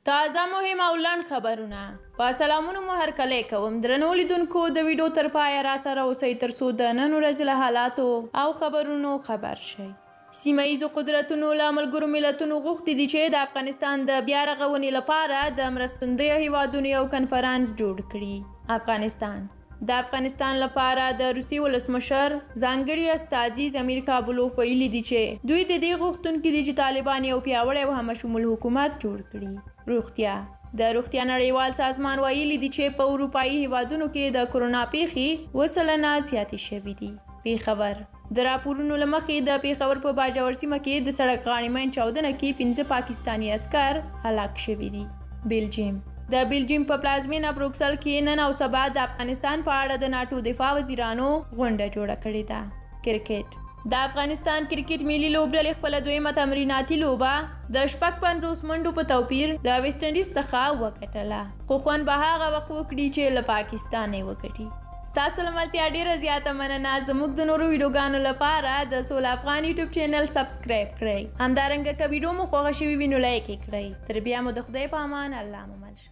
تازه مهم او لنډ خبرونه په سلامونو مو هرکلی کوم درنو لیدونکو د ویډیو تر پایه را سره اوسئ ترڅو د نن ورځې له حالاتو او خبرونو خبر شئ. سیمه ییزو قدرتونو له ملګرو ملتونو غوښتي دي چې د افغانستان د بیا رغونې لپاره د مرستندویو هیوادونو یو کنفرانس جوړ کړي. د افغانستان لپاره د روسي ولسمشر ځانګړي استازي امیر کابلوف ویلي دي چې دوی د دې غوښتونکي دي چې طالبان یو پیاوړی او همشمول حکومت جوړ کړي. د روغتیا نړیوال سازمان ویلي دي چې په اروپایي هیوادونو کې د کرونا پیښې 2% زیاتې شوې دي. پیښور د راپورونو له مخې د پیښور په باجوړ سیمه کې د سړک غاړې مین چاودنه کې 15 پاکستاني عسکر هلاک شوي دي. د بیلجیم په پلازمینه بروکسل کې نن او سبا د افغانستان په اړه د ناټو دفاع وزیرانو غونډه جوړه کړې ده. کرکټ د افغانستان کرکټ ملي لوبډلې خپله دویمه تمریناتي لوبه د 50 منډو په توپیر له ویسټ انډیز څخه وګټله، خو خوند به هغه وخت وکړي چې له پاکستان یې وګټي. ستاسو له ملتیا ډېره زیاته مننه. زموږ د نورو ویډیوګانو لپاره د سول افغان یوټیوب چینل سبسکرایب کړئ. همدارنګه که ویډیو مو خوښه شوي وي نو لایک یې کړئ. تر بیا مو د خدای په امان. الله مو مل شه.